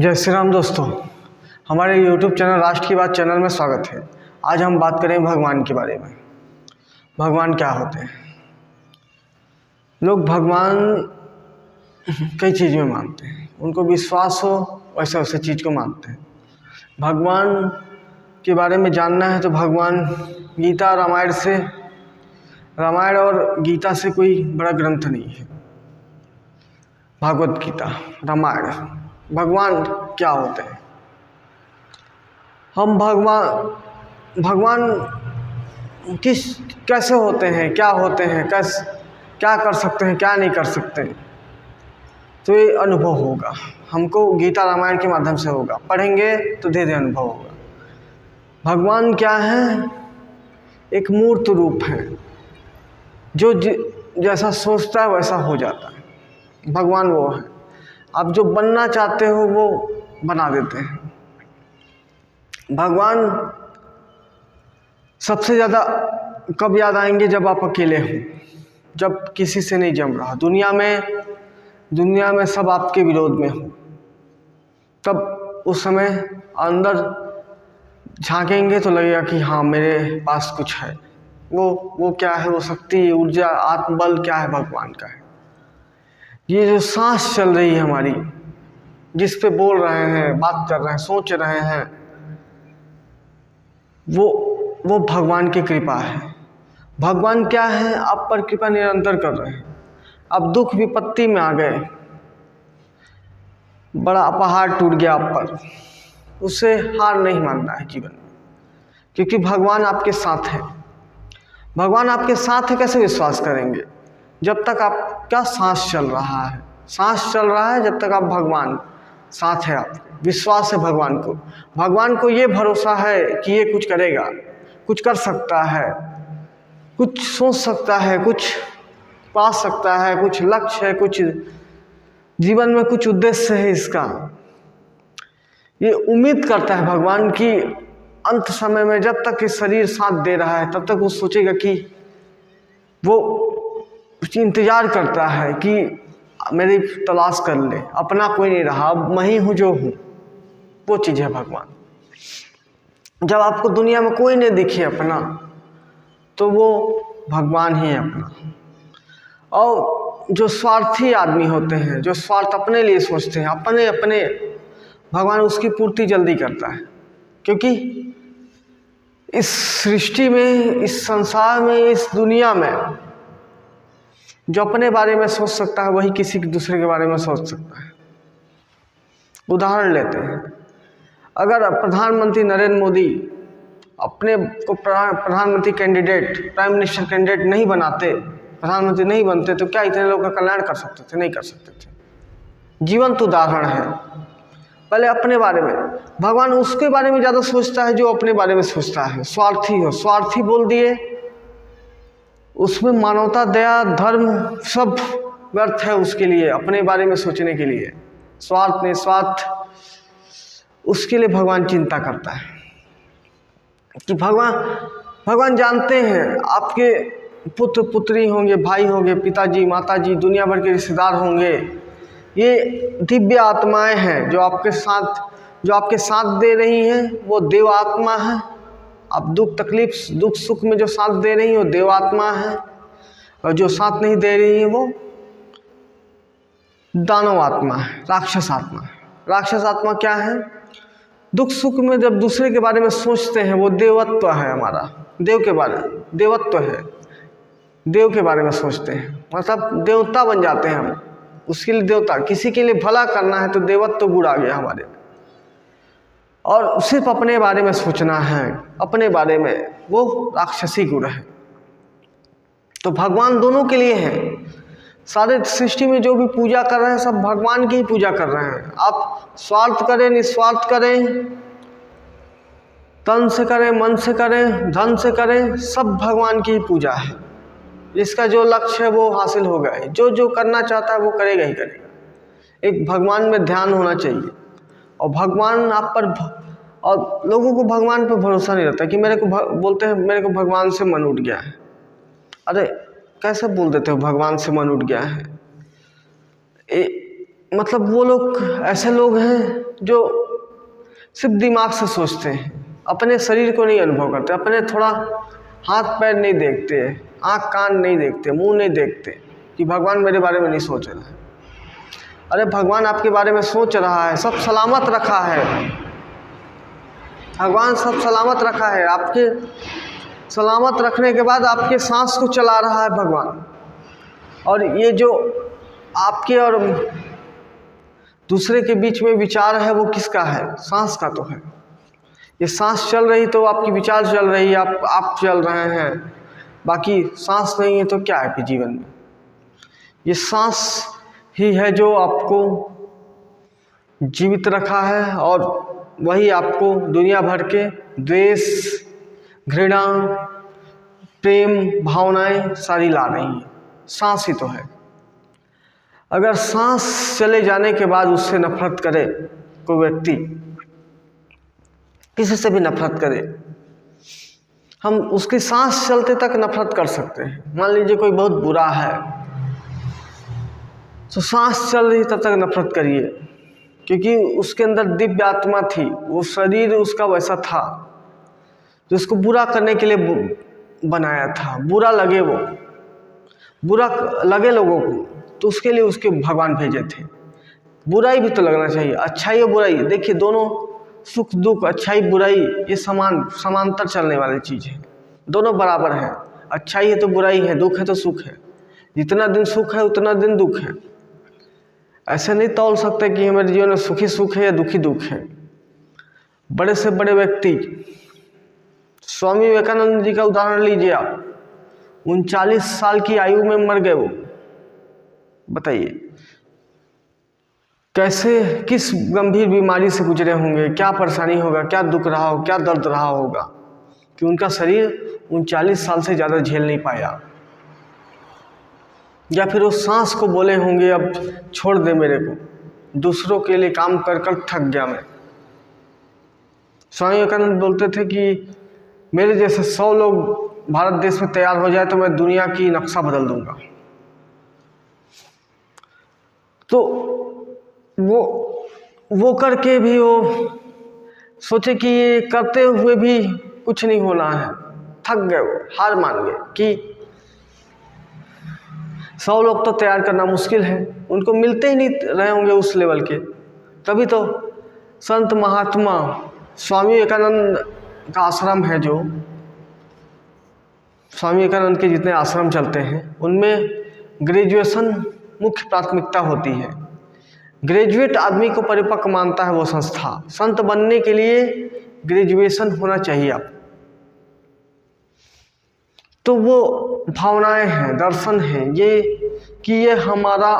जय श्री राम दोस्तों, हमारे YouTube चैनल राष्ट्र की बात चैनल में स्वागत है। आज हम बात करें भगवान के बारे में। भगवान क्या होते हैं? लोग भगवान कई चीज़ में मानते हैं, उनको विश्वास हो वैसे वैसे चीज़ को मानते हैं। भगवान के बारे में जानना है तो भगवान गीता रामायण और गीता से कोई बड़ा ग्रंथ नहीं है। भागवत गीता, रामायण, भगवान क्या होते हैं? हम भगवान कैसे होते हैं, क्या होते हैं, क्या कर सकते हैं, क्या नहीं कर सकते, तो ये अनुभव होगा हमको गीता रामायण के माध्यम से होगा। पढ़ेंगे तो धीरे धीरे अनुभव होगा। भगवान क्या है? एक मूर्त रूप है जो जैसा सोचता है वैसा हो जाता है। भगवान वो है, आप जो बनना चाहते हो वो बना देते हैं। भगवान सबसे ज़्यादा कब याद आएंगे? जब आप अकेले हो, जब किसी से नहीं जम रहा, दुनिया में सब आपके विरोध में हो, तब उस समय अंदर झांकेंगे तो लगेगा कि हाँ मेरे पास कुछ है। वो क्या है? वो शक्ति, ऊर्जा, आत्मबल क्या है? भगवान का है। ये जो सांस चल रही है हमारी, जिस पे बोल रहे हैं, बात कर रहे हैं, सोच रहे हैं, वो भगवान की कृपा है। भगवान क्या है? आप पर कृपा निरंतर कर रहे हैं। आप दुख विपत्ति में आ गए, बड़ा पहाड़ टूट गया आप पर, उससे हार नहीं मानना है जीवन में, क्योंकि भगवान आपके साथ है। भगवान आपके साथ है, कैसे विश्वास करेंगे? जब तक आपका सांस चल रहा है, जब तक आप भगवान साथ है, आप विश्वास है भगवान को ये भरोसा है कि ये कुछ करेगा, कुछ कर सकता है, कुछ सोच सकता है, कुछ पा सकता है, कुछ लक्ष्य है, कुछ जीवन में कुछ उद्देश्य है इसका। ये उम्मीद करता है भगवान की अंत समय में, जब तक ये शरीर साथ दे रहा है तब तक वो सोचेगा कि वो इंतजार करता है कि मेरी तलाश कर ले, अपना कोई नहीं रहा, अब मैं ही हूँ जो हूँ। वो चीज़ है भगवान। जब आपको दुनिया में कोई नहीं दिखे अपना, तो वो भगवान ही है अपना। और जो स्वार्थी आदमी होते हैं, जो स्वार्थ अपने लिए सोचते हैं, अपने भगवान उसकी पूर्ति जल्दी करता है, क्योंकि इस सृष्टि में, इस संसार में, इस दुनिया में जो अपने बारे में सोच सकता है वही किसी दूसरे के बारे में सोच सकता है। उदाहरण लेते हैं, अगर प्रधानमंत्री नरेंद्र मोदी अपने को प्रधानमंत्री कैंडिडेट, प्राइम मिनिस्टर कैंडिडेट नहीं बनाते, प्रधानमंत्री नहीं बनते, तो क्या इतने लोगों का कल्याण कर सकते थे? नहीं कर सकते थे। जीवंत उदाहरण है। पहले अपने बारे में, भगवान उसके बारे में ज़्यादा सोचता है जो अपने बारे में सोचता है। स्वार्थी बोल दिए, उसमें मानवता, दया, धर्म सब व्यर्थ है उसके लिए, अपने बारे में सोचने के लिए। स्वार्थ उसके लिए भगवान चिंता करता है कि भगवान जानते हैं आपके पुत्र पुत्री होंगे, भाई होंगे, पिताजी, माताजी, दुनिया भर के रिश्तेदार होंगे। ये दिव्य आत्माएं हैं जो आपके साथ दे रही हैं, वो देव आत्मा है। आप दुख सुख में जो साथ दे रही है वो देव आत्मा है, और जो साथ नहीं दे रही है वो दानव आत्मा है, राक्षस आत्मा है। राक्षस आत्मा क्या है? दुख सुख में जब दूसरे के बारे में सोचते हैं, वो देवत्व है हमारा, देवत्व है, देव के बारे में सोचते हैं, मतलब देवता बन जाते हैं हम। उसके लिए देवता, किसी के लिए भला करना है तो देवत्व गुण आ गया हमारे में। और सिर्फ अपने बारे में सोचना है, अपने बारे में, वो राक्षसी गुण है। तो भगवान दोनों के लिए है। सारे सृष्टि में जो भी पूजा कर रहे हैं सब भगवान की ही पूजा कर रहे हैं। आप स्वार्थ करें, निस्वार्थ करें, तन से करें, मन से करें, धन से करें, सब भगवान की ही पूजा है। जिसका जो लक्ष्य है वो हासिल होगा ही, जो करना चाहता है वो करेगा ही करेगा। एक भगवान में ध्यान होना चाहिए, और भगवान आप पर, और लोगों को भगवान पर भरोसा नहीं रहता कि बोलते हैं मेरे को भगवान से मन उठ गया है। अरे कैसे बोल देते हो भगवान से मन उठ गया है? मतलब वो लोग ऐसे लोग हैं जो सिर्फ दिमाग से सोचते हैं, अपने शरीर को नहीं अनुभव करते, अपने थोड़ा हाथ पैर नहीं देखते, आँख कान नहीं देखते, मुंह नहीं देखते कि भगवान मेरे बारे में नहीं सोच रहा है। अरे भगवान आपके बारे में सोच रहा है, सब सलामत रखा है, भगवान सब सलामत रखा है। आपके सलामत रखने के बाद आपके सांस को चला रहा है भगवान। और ये जो आपके और दूसरे के बीच में विचार है वो किसका है? सांस का तो है। ये सांस चल रही तो आपकी विचार चल रही है, आप चल रहे हैं, बाकी सांस नहीं है तो क्या है फिर जीवन में? ये सांस ही है जो आपको जीवित रखा है और वही आपको दुनिया भर के द्वेष, घृणा, प्रेम भावनाएं सारी ला रही हैं। सांस ही तो है। अगर सांस चले जाने के बाद उससे नफरत करे कोई व्यक्ति, किसी से भी नफरत करे, हम उसकी सांस चलते तक नफरत कर सकते हैं। मान लीजिए कोई बहुत बुरा है तो सांस चल रही तब तक नफरत करिए, क्योंकि उसके अंदर दिव्य आत्मा थी, वो शरीर उसका वैसा था जो उसको बुरा करने के लिए बनाया था। बुरा लगे वो, बुरा लगे लोगों को, तो उसके लिए उसके भगवान भेजे थे। बुराई भी तो लगना चाहिए, अच्छाई और बुराई, देखिए दोनों सुख दुख, अच्छाई बुराई ये समांतर चलने वाली चीज़ है, दोनों बराबर है। अच्छाई है तो बुराई है, दुख है तो सुख है। जितना दिन सुख है उतना दिन दुख है। ऐसे नहीं तौल सकते कि हमारे जीवन में सुखी सुख है या दुखी दुख है। बड़े से बड़े व्यक्ति, स्वामी विवेकानंद जी का उदाहरण लीजिए आप, 39 साल की आयु में मर गए वो। बताइए कैसे, किस गंभीर बीमारी से गुजरे होंगे, क्या परेशानी होगा, क्या दुख रहा हो, क्या दर्द रहा होगा कि उनका शरीर 39 साल से ज़्यादा झेल नहीं पाया। या फिर वो सांस को बोले होंगे अब छोड़ दे मेरे को, दूसरों के लिए काम कर कर थक गया मैं। स्वामी विवेकानंद बोलते थे कि मेरे जैसे 100 लोग भारत देश में तैयार हो जाए तो मैं दुनिया की नक्शा बदल दूंगा। तो वो करके भी वो सोचे कि ये करते हुए भी कुछ नहीं होना है, थक गए, वो हार मान गए कि 100 लोग तो तैयार करना मुश्किल है, उनको मिलते ही नहीं रहे होंगे उस लेवल के। तभी तो संत महात्मा, स्वामी विवेकानंद का आश्रम है, जो स्वामी विवेकानंद के जितने आश्रम चलते हैं उनमें ग्रेजुएशन मुख्य प्राथमिकता होती है। ग्रेजुएट आदमी को परिपक्व मानता है वो संस्था। संत बनने के लिए ग्रेजुएशन होना चाहिए आप। तो वो भावनाएं हैं, दर्शन हैं ये, कि ये हमारा,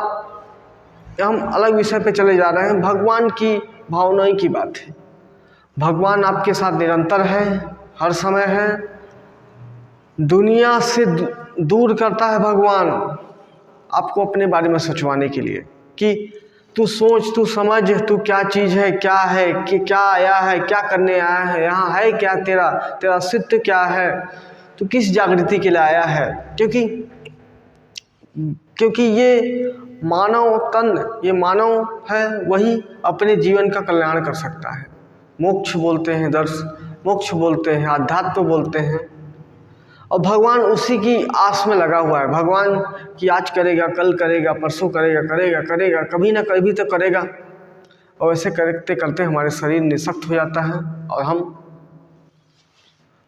हम अलग विषय पे चले जा रहे हैं। भगवान की भावनाएं की बात है। भगवान आपके साथ निरंतर है, हर समय है। दुनिया से दूर करता है भगवान आपको अपने बारे में सोचवाने के लिए कि तू सोच, तू समझ, तू क्या चीज़ है, क्या है, कि क्या आया है, क्या करने आया है, यहाँ है क्या, तेरा अस्तित्व क्या है, तू किस जागृति के लिए आया है। क्योंकि ये मानव तन, ये मानव है, वही अपने जीवन का कल्याण कर सकता है। मोक्ष बोलते हैं, मोक्ष बोलते हैं, आध्यात्म बोलते हैं, और भगवान उसी की आस में लगा हुआ है। भगवान की आज करेगा, कल करेगा, परसों करेगा, कभी ना कभी तो करेगा। और ऐसे करते करते हमारे शरीर निःशक्त हो जाता है और हम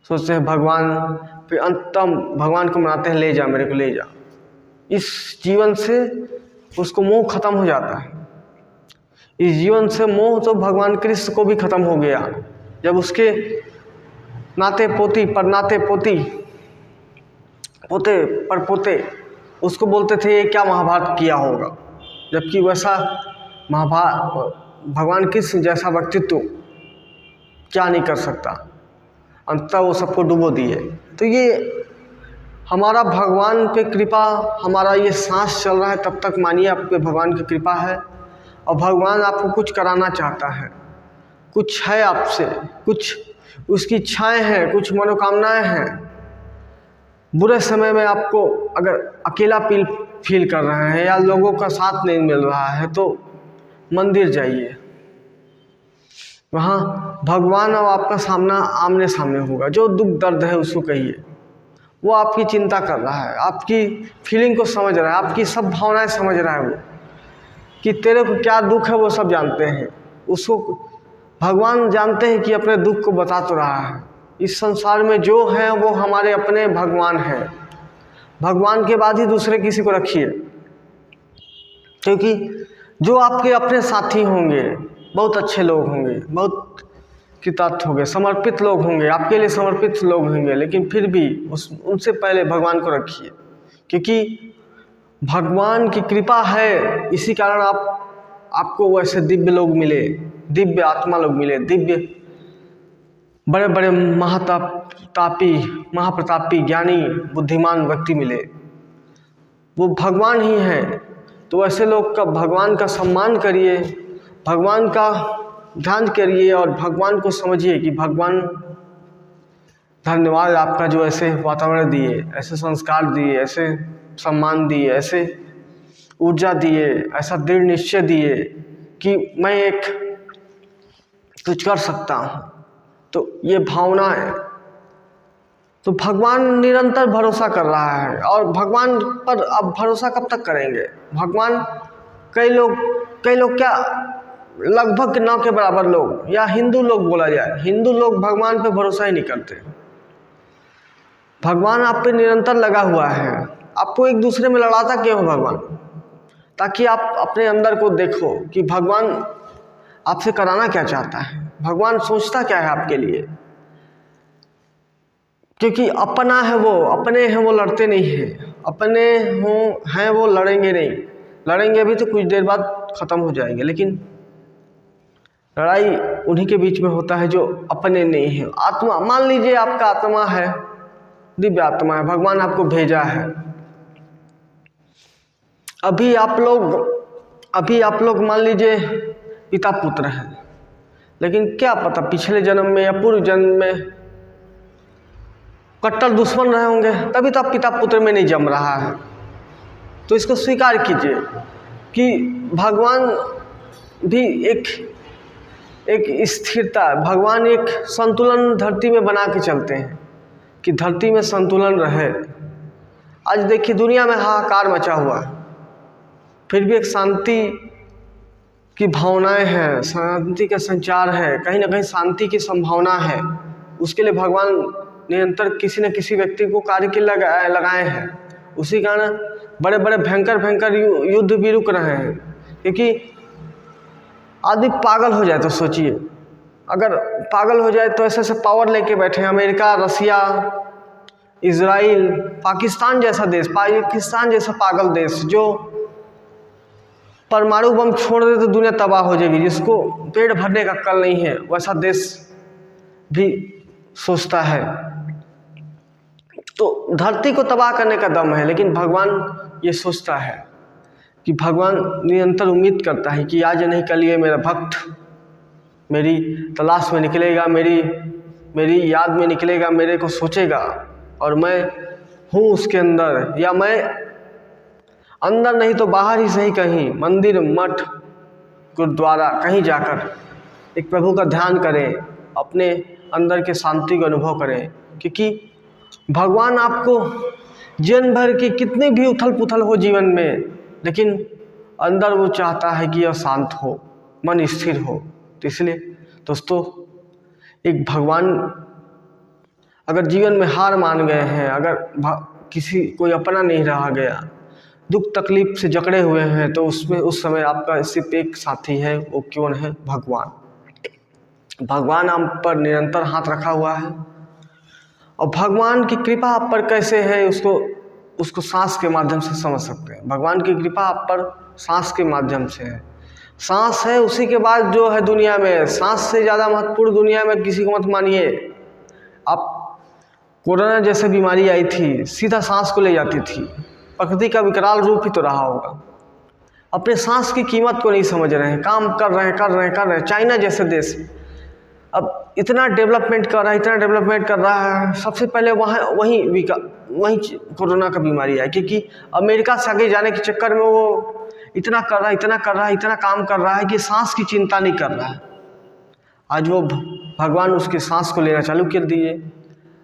सोचते हैं भगवान, फिर अंततः भगवान को मनाते हैं, ले जा मेरे को, ले जा। इस जीवन से उसको मोह खत्म हो जाता है। इस जीवन से मोह तो भगवान कृष्ण को भी खत्म हो गया जब उसके नाते पोती पर नाते पोती, पोते पर पोते उसको बोलते थे ये क्या महाभारत किया होगा, जबकि वैसा भगवान कृष्ण जैसा व्यक्तित्व क्या नहीं कर सकता। अंततः वो सबको डुबो दिए। तो ये हमारा भगवान पे कृपा, हमारा ये सांस चल रहा है तब तक मानिए आप पे भगवान की कृपा है। और भगवान आपको कुछ कराना चाहता है, कुछ है आपसे, कुछ उसकी इच्छाएं हैं, कुछ मनोकामनाएं हैं। बुरे समय में आपको अगर अकेला फील कर रहे हैं या लोगों का साथ नहीं मिल रहा है तो मंदिर जाइए, वहाँ भगवान और आपका सामना आमने सामने होगा। जो दुख दर्द है उसको कहिए, वो आपकी चिंता कर रहा है, आपकी फीलिंग को समझ रहा है, आपकी सब भावनाएं समझ रहा है वो, कि तेरे को क्या दुख है वो सब जानते हैं। उसको भगवान जानते हैं कि अपने दुख को बता तो रहा है। इस संसार में जो है वो हमारे अपने भगवान हैं। भगवान के बाद ही दूसरे किसी को रखिए, क्योंकि जो आपके अपने साथी होंगे बहुत अच्छे लोग होंगे, बहुत कृतार्थ होंगे, समर्पित लोग होंगे, आपके लिए समर्पित लोग होंगे, लेकिन फिर भी उनसे पहले भगवान को रखिए, क्योंकि भगवान की कृपा है, इसी कारण आपको वैसे दिव्य लोग मिले, दिव्य आत्मा लोग मिले, दिव्य बड़े बड़े महाप्रतापी ज्ञानी बुद्धिमान व्यक्ति मिले। वो भगवान ही हैं। तो ऐसे लोग का भगवान का सम्मान करिए, भगवान का ध्यान करिए और भगवान को समझिए कि भगवान धन्यवाद आपका जो ऐसे वातावरण दिए, ऐसे संस्कार दिए, ऐसे सम्मान दिए, ऐसे ऊर्जा दिए, ऐसा दृढ़ निश्चय दिए कि मैं एक कुछ कर सकता हूँ। तो ये भावना है। तो भगवान निरंतर भरोसा कर रहा है, और भगवान पर अब भरोसा कब तक करेंगे? भगवान कई लोग क्या, लगभग 9 के बराबर लोग या हिंदू लोग बोला जाए, हिंदू लोग भगवान पे भरोसा ही नहीं करते। भगवान आप पे निरंतर लगा हुआ है। आपको एक दूसरे में लड़ाता क्यों है भगवान? ताकि आप अपने अंदर को देखो कि भगवान आपसे कराना क्या चाहता है, भगवान सोचता क्या है आपके लिए। क्योंकि अपना है वो, अपने हैं वो लड़ते नहीं हैं, अपने हैं वो लड़ेंगे नहीं। लड़ेंगे भी तो कुछ देर बाद ख़त्म हो जाएंगे, लेकिन लड़ाई उन्हीं के बीच में होता है जो अपने नहीं है। आत्मा, मान लीजिए आपका आत्मा है, दिव्य आत्मा है, भगवान आपको भेजा है। अभी आप लोग मान लीजिए पिता पुत्र हैं, लेकिन क्या पता पिछले जन्म में या पूर्व जन्म में कट्टर दुश्मन रहे होंगे, तभी तो आप पिता पुत्र में नहीं जम रहा है। तो इसको स्वीकार कीजिए कि भगवान भी एक स्थिरता, भगवान एक संतुलन धरती में बना के चलते हैं कि धरती में संतुलन रहे। आज देखिए दुनिया में हाहाकार मचा हुआ है, फिर भी एक शांति की भावनाएं हैं, शांति का संचार है, कहीं ना कहीं शांति की संभावना है। उसके लिए भगवान निरंतर किसी न किसी व्यक्ति को कार्य के लगाए हैं। उसी कारण बड़े बड़े भयंकर युद्ध भी रुक रहे हैं, क्योंकि आदमी पागल हो जाए तो सोचिए, अगर पागल हो जाए तो ऐसे पावर लेके बैठे हैं अमेरिका, रसिया, इजराइल, पाकिस्तान जैसा पागल देश जो परमाणु बम छोड़ दे तो दुनिया तबाह हो जाएगी, जिसको पेट भरने का अक्ल नहीं है, वैसा देश भी सोचता है। तो धरती को तबाह करने का दम है, लेकिन भगवान ये सोचता है कि भगवान निरंतर उम्मीद करता है कि आज नहीं कल ये मेरा भक्त मेरी तलाश में निकलेगा, मेरी याद में निकलेगा, मेरे को सोचेगा, और मैं हूँ उसके अंदर, या मैं अंदर नहीं तो बाहर ही सही कहीं मंदिर, मठ, गुरुद्वारा कहीं जाकर एक प्रभु का ध्यान करें, अपने अंदर के शांति का अनुभव करें। क्योंकि भगवान आपको जीवन भर की कितनी भी उथल पुथल हो जीवन में, लेकिन अंदर वो चाहता है कि यह शांत हो, मन स्थिर हो। तो इसलिए दोस्तों, एक भगवान अगर जीवन में हार मान गए हैं, अगर कोई अपना नहीं रहा गया, दुख तकलीफ से जकड़े हुए हैं, तो उस समय आपका सिर्फ एक साथी है, वो कौन है? भगवान। भगवान आप पर निरंतर हाथ रखा हुआ है, और भगवान की कृपा आप पर कैसे है उसको सांस के माध्यम से समझ सकते हैं। भगवान की कृपा आप पर सांस के माध्यम से है। सांस है, उसी के बाद जो है दुनिया में, सांस से ज़्यादा महत्वपूर्ण दुनिया में किसी को मत मानिए आप। कोरोना जैसे बीमारी आई थी, सीधा सांस को ले जाती थी, प्रकृति का विकराल रूप ही तो रहा होगा। अपने सांस की कीमत को नहीं समझ रहे हैं, काम कर रहे हैं। चाइना जैसे देश अब इतना डेवलपमेंट कर रहा है, सबसे पहले वहीं कोरोना का बीमारी है, क्योंकि अमेरिका से आगे जाने के चक्कर में वो इतना काम कर रहा है कि सांस की चिंता नहीं कर रहा है। आज वो भगवान उसकी सांस को लेना चालू कर दिए।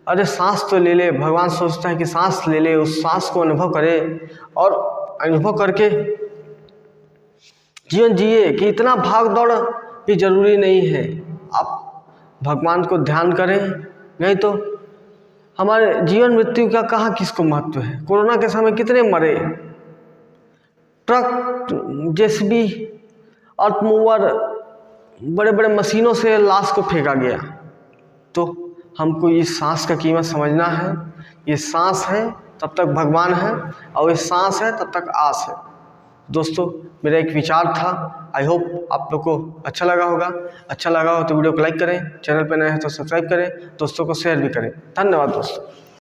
अरे सांस तो ले ले, भगवान सोचता है कि सांस ले ले, उस सांस को अनुभव करे और अनुभव करके जीवन जिए कि इतना भाग दौड़ भी जरूरी नहीं है। आप भगवान को ध्यान करें, नहीं तो हमारे जीवन मृत्यु का कहाँ किसको महत्व है। कोरोना के समय कितने मरे, ट्रक, जेसीबी, अर्थ मूवर, बड़े बड़े मशीनों से लाश को फेंका गया। तो हमको इस सांस का कीमत समझना है। ये सांस है तब तक भगवान है, और ये सांस है तब तक आस है। दोस्तों, मेरा एक विचार था, आई होप आप लोग को अच्छा लगा होगा। अच्छा लगा हो तो वीडियो को लाइक करें, चैनल पर नए हैं तो सब्सक्राइब करें, दोस्तों को शेयर भी करें। धन्यवाद दोस्तों।